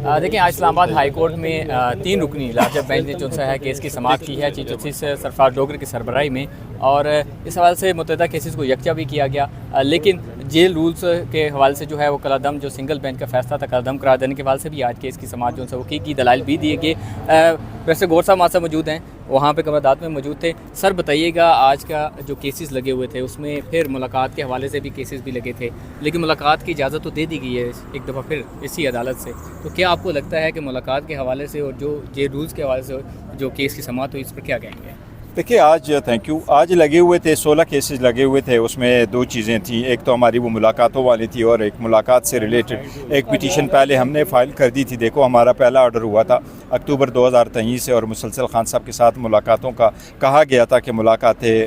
देखिए, आज Islamabad high court में 3 रुकनी लार्जर बेंच ने जो है केस की समाअत की है चीफ जस्टिस सरफराज डोगर की सरबराही में। और इस हवाले से मुतअद्दिदा केसेस को यकजा भी किया गया, लेकिन जेल रूल्स के हवाले से जो है वो कलअदम जो सिंगल बेंच का फैसला था कलअदम करार देने के हवाले से भी आज केस की समाअत जो है वो की दलाइल भी दिए गए। प्रोफेसर गौर साहब हमारे साथ मौजूद हैं, वहाँ पे कमरदात में मौजूद थे। सर बताइएगा, आज का जो केसेस लगे हुए थे उसमें फिर मुलाकात के हवाले से भी केसेस भी लगे थे, लेकिन मुलाकात की इजाज़त तो दे दी गई है एक दफ़ा फिर इसी अदालत से। तो क्या आपको लगता है कि मुलाकात के हवाले से और जो जेल रूल्स के हवाले से जो केस की समाअत हुई इस पर क्या कहेंगे? देखिए, आज थैंक यू, आज लगे हुए थे 16 केसेस लगे हुए थे। उसमें 2 चीज़ें थी, एक तो हमारी वो मुलाकातों वाली थी और एक मुलाकात से रिलेटेड एक पिटीशन पहले हमने फ़ाइल कर दी थी। देखो, हमारा पहला ऑर्डर हुआ था अक्टूबर 2023 से और मुसलसल खान साहब के साथ मुलाकातों का कहा गया था कि मुलाकातें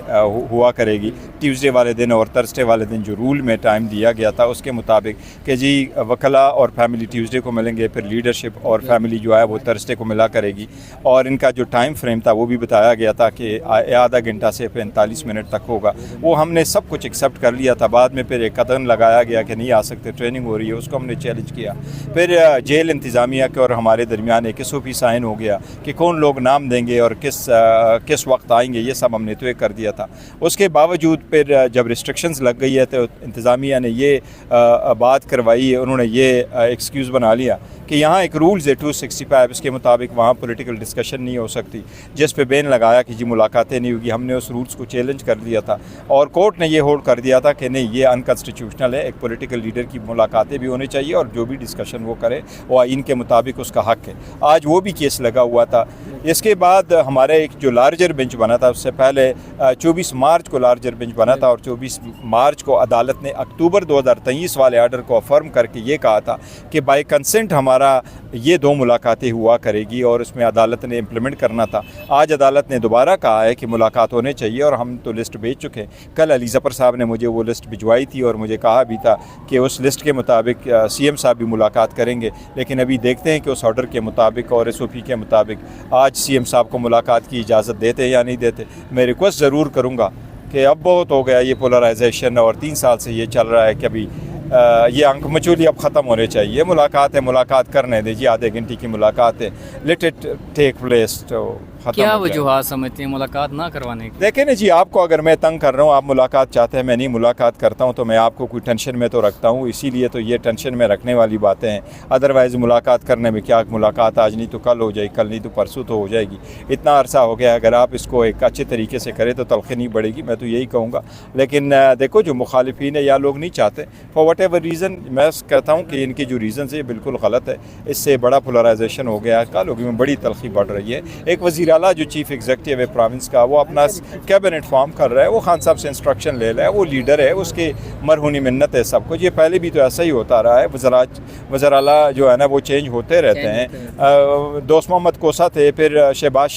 हुआ करेगी ट्यूसडे वाले दिन और थर्सडे वाले दिन। जो रूल में टाइम दिया गया था उसके मुताबिक कि जी वकला और फैमिली ट्यूसडे को मिलेंगे, फिर लीडरशिप और फैमिली जो है वो थर्सडे को मिला करेगी। और इनका जो टाइम फ्रेम था वो भी बताया गया था कि आधा घंटा से 45 मिनट तक होगा। वो हमने सब कुछ एक्सेप्ट कर लिया था। बाद में फिर एक कदम लगाया गया कि नहीं आ सकते, ट्रेनिंग हो रही है, उसको हमने चैलेंज किया। फिर जेल इंतज़ामिया के और हमारे दरमियान एक SOP साइन हो गया कि कौन लोग नाम देंगे और किस वक्त आएंगे, ये सब हमने तय कर दिया था। उसके बावजूद फिर जब रिस्ट्रिक्शंस लग गई है तो इंतज़ामिया ने ये बात करवाई, उन्होंने ये एक्सक्यूज़ बना लिया कि यहाँ एक रूल्स है 265, इसके मुताबिक वहाँ पॉलिटिकल डिस्कशन नहीं हो सकती, जिस पे बैन लगाया कि जी मुलाकातें नहीं होगी। हमने उस रूल्स को चैलेंज कर दिया था और कोर्ट ने ये होल्ड कर दिया था कि नहीं, ये अनकॉन्स्टिट्यूशनल है। एक पॉलिटिकल लीडर की मुलाकातें भी होनी चाहिए और जो भी डिस्कशन वो करे वो आइन के मुताबिक उसका हक़ है। आज वो भी केस लगा हुआ था। इसके बाद हमारे एक जो लार्जर बेंच बना था, उससे पहले 24 मार्च को लार्जर बेंच बना था और 24 मार्च को अदालत ने अक्टूबर 2023 वाले आर्डर को अफर्म करके ये कहा था कि बाय कंसेंट हमारा ये 2 मुलाकातें हुआ करेगी और उसमें अदालत ने इम्प्लीमेंट करना था। आज अदालत ने दोबारा कहा है कि मुलाकात होने चाहिए और हम तो लिस्ट भेज चुके हैं। कल अली ज़फ़र साहब ने मुझे वो लिस्ट भिजवाई थी और मुझे कहा भी था कि उस लिस्ट के मुताबिक CM साहब भी मुलाकात करेंगे, लेकिन अभी देखते हैं कि उस ऑर्डर के मुताबिक और SOP के मुताबिक आज CM साहब को मुलाकात की इजाज़त देते हैं या नहीं देते। मैं रिक्वेस्ट ज़रूर करूँगा कि अब बहुत हो गया ये पोलराइजेशन और 3 साल से ये चल रहा है कि अभी ये अंक मचूली अब ख़त्म होने चाहिए। मुलाकात है, मुलाकात करने दीजिए, आधे घंटे की मुलाकात है, लेट इट टेक प्लेस। तो क्या वजूहात समझते हैं मुलाकात ना करवाने की? देखें ना जी, आपको अगर मैं तंग कर रहा हूँ, आप मुलाकात चाहते हैं, मैं नहीं मुलाकात करता हूँ, तो मैं आपको कोई टेंशन में तो रखता हूँ, इसीलिए तो ये टेंशन में रखने वाली बातें हैं। अदरवाइज़ मुलाकात करने में क्या, मुलाकात आज नहीं तो कल हो जाएगी, कल नहीं तो परसों तो हो जाएगी। इतना अरसा हो गया, अगर आप इसको एक अच्छे तरीके से करें तो तलख़ी नहीं बढ़ेगी, मैं तो यही कहूँगा। लेकिन देखो, जो मुखालिफिन है या लोग नहीं चाहते फॉर वट एवर रीज़न, मैं कहता हूँ कि इनके जो रीज़न है बिल्कुल गलत है। इससे बड़ा पोलराइजेशन हो गया है, कालोगी में बड़ी तलख़ी बढ़ रही है। एक वज़ीर आला जो चीफ़ एग्जीक्यूटिव है प्रोविंस का, वो अपना कैबिनेट फॉर्म कर रहा है, वो खान साहब से इंस्ट्रक्शन ले रहा है, वो लीडर है, उसके मरहूनी मिन्नत है सब कुछ। ये पहले भी तो ऐसा ही होता रहा है। वज़ीर आला जो है ना वो चेंज होते रहते हैं। दोस्त मोहम्मद कोसा थे, फिर शहबाज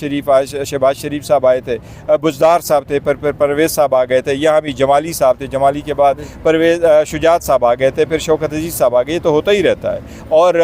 शरीफ साहब आए थे, बुज़दार साहब थे, फिर परवेज़ साहब आ गए थे, यहाँ भी जमाली साहब थे, जमाली के बाद शुजात साहब आ गए थे, फिर शौकत अजीज़ साहब आ गए। ये तो होता ही रहता है। और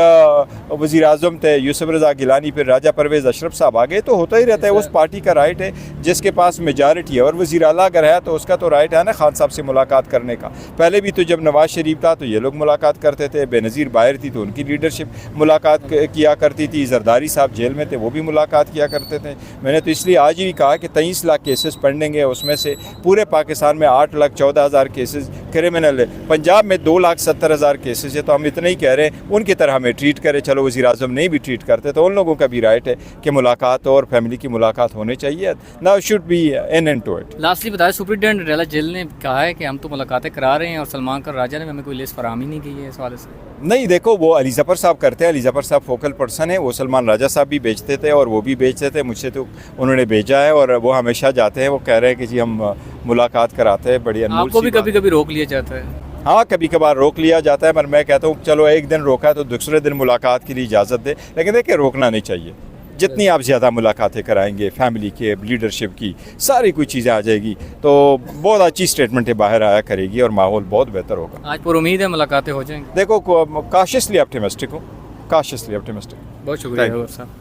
वज़ीर आज़म थे यूसुफ रज़ा गिलानी, फिर राजा परवेज़ अशरफ साहब आ गए। तो होता ही रहता है, उस पार्टी का राइट है जिसके पास मेजॉरिटी है। और वज़ीर आला अगर है तो उसका तो राइट है ना खान साहब से मुलाकात करने का। पहले भी तो जब नवाज़ शरीफ था तो ये लोग मुलाकात करते थे, बेनज़ीर बाहर थी तो उनकी लीडरशिप मुलाकात किया करती थी, जरदारी साहब जेल में थे वो भी मुलाकात किया करते थे। मैंने तो इसलिए आज भी कहा कि 23 लाख केसेस पेंडिंग है, उसमें से पूरे पाकिस्तान में 8,14,000 केसेस क्रिमिनल है, पंजाब में 2,70,000 केसेस है। तो हम इतना ही कह रहे हैं उनकी तरह हमें ट्रीट करें। चलो वज़ीर आज़म नहीं भी ट्रीट करते तो उन लोगों का भी राइट है कि मुलाकात और फैमिली की मुलाकात होनी चाहिए। Now should be an end to it. Lastly बताया, सुप्रिटेंडेंट अडाला जेल ने कहा है कि हम तो मुलाकातें करा रहे हैं और सलमान खान राजा ने हमें कोई लिस्ट फराहम ही नहीं की है इस वाले से। नहीं, देखो, वो अली ज़फ़र साहब करते हैं, अली ज़फ़र साहब फोकल पर्सन है। वो सलमान राजा साहब भी बेचते थे और वो भी बेचते थे, मुझसे तो उन्होंने भेजा है और वो हमेशा जाते हैं। वो कह रहे हैं कि जी हम मुलाकात कराते हैं, बड़ी अनमोल। आपको भी कभी कभी रोक लिया जाता है? हाँ, कभी कभार रोक लिया जाता है, पर मैं कहता हूँ चलो एक दिन रोका है तो दूसरे दिन मुलाकात के लिए इजाज़त दे। लेकिन देखिए, रोकना नहीं चाहिए। जितनी आप ज़्यादा मुलाकातें कराएंगे फैमिली के, लीडरशिप की, सारी कोई चीज़ें आ जाएगी तो बहुत अच्छी स्टेटमेंटें बाहर आया करेगी और माहौल बहुत बेहतर होगा। आज पर उम्मीद है मुलाकातें हो जाएंगी। देखो, काशियसली ऑप्टिमिस्टिक हूँ, काशियसली ऑप्टिमिस्टिक। बहुत शुक्रिया साहब।